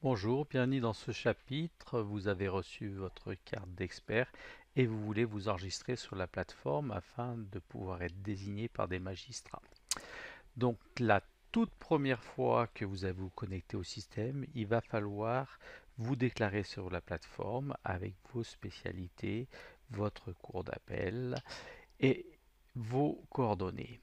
Bonjour, bienvenue dans ce chapitre. Vous avez reçu votre carte d'expert et vous voulez vous enregistrer sur la plateforme afin de pouvoir être désigné par des magistrats. Donc la toute première fois que vous allez vous connecter au système, il va falloir vous déclarer sur la plateforme avec vos spécialités, votre cours d'appel et vos coordonnées.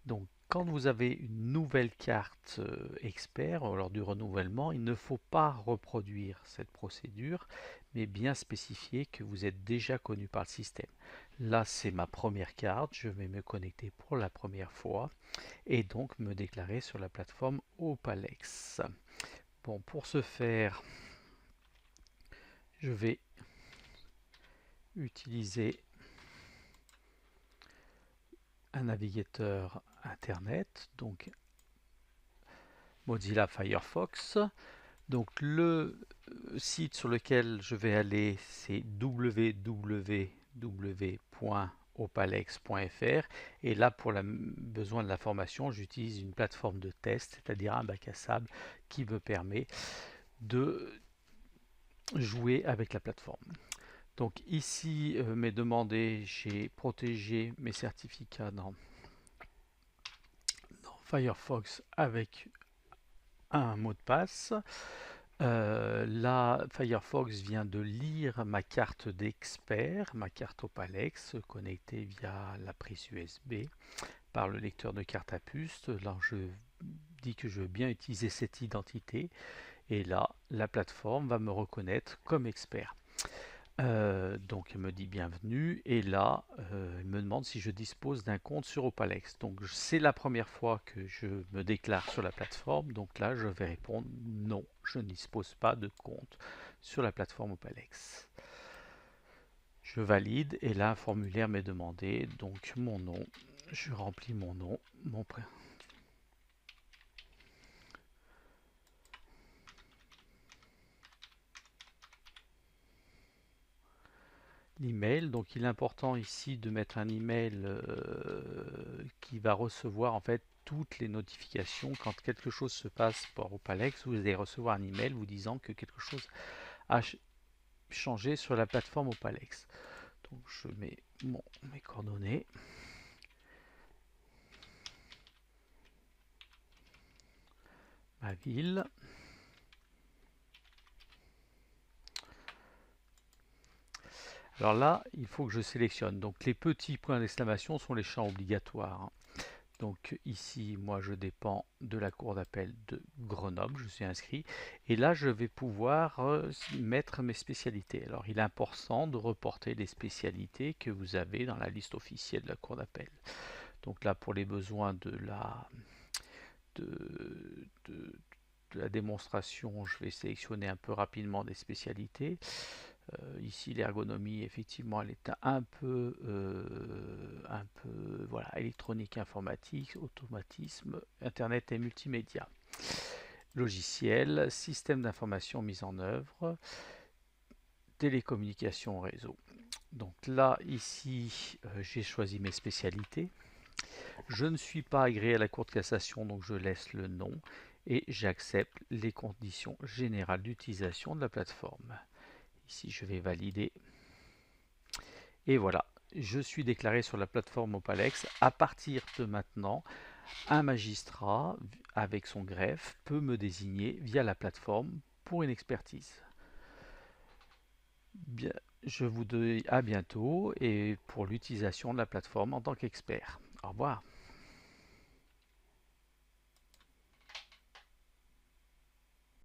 Donc, quand vous avez une nouvelle carte expert lors du renouvellement, il ne faut pas reproduire cette procédure, mais bien spécifier que vous êtes déjà connu par le système. Là, c'est ma première carte, je vais me connecter pour la première fois et donc me déclarer sur la plateforme Opalex. Bon, pour ce faire, je vais utiliser un navigateur Internet, donc Mozilla Firefox. Donc le site sur lequel je vais aller, c'est www.opalex.fr et là pour le besoin de la formation, j'utilise une plateforme de test, c'est-à-dire un bac à sable qui me permet de jouer avec la plateforme. Donc ici, m'est demandé, j'ai protégé mes certificats dans Firefox avec un mot de passe. Là, Firefox vient de lire ma carte d'expert, ma carte Opalex, connectée via la prise USB par le lecteur de carte à puce. Là, je dis que je veux bien utiliser cette identité et là, la plateforme va me reconnaître comme expert. Donc elle me dit bienvenue et là elle me demande si je dispose d'un compte sur Opalex. Donc c'est la première fois que je me déclare sur la plateforme, donc là je vais répondre non, je ne dispose pas de compte sur la plateforme Opalex. Je valide et là un formulaire m'est demandé, donc mon nom, je remplis mon nom, mon prénom. L'email, donc il est important ici de mettre un email qui va recevoir en fait toutes les notifications quand quelque chose se passe par Opalex. Vous allez recevoir un email vous disant que quelque chose a changé sur la plateforme Opalex. Donc je mets mes coordonnées, ma ville. Alors là, il faut que je sélectionne. Donc les petits points d'exclamation sont les champs obligatoires, hein. Donc ici, moi, je dépends de la cour d'appel de Grenoble, je suis inscrit. Et là, je vais pouvoir mettre mes spécialités. Alors, il est important de reporter les spécialités que vous avez dans la liste officielle de la cour d'appel. Donc là, pour les besoins de, de- de la démonstration, je vais sélectionner un peu rapidement des spécialités. Ici, l'ergonomie, effectivement, elle est un peu, voilà, électronique, informatique, automatisme, internet et multimédia. Logiciel, système d'information mis en œuvre, télécommunication réseau. Donc là, ici, j'ai choisi mes spécialités. Je ne suis pas agréé à la Cour de cassation, donc je laisse le non et j'accepte les conditions générales d'utilisation de la plateforme. Ici, je vais valider. Et voilà, je suis déclaré sur la plateforme Opalex. À partir de maintenant, un magistrat, avec son greffe, peut me désigner via la plateforme pour une expertise. Bien, je vous dis à bientôt et pour l'utilisation de la plateforme en tant qu'expert. Au revoir.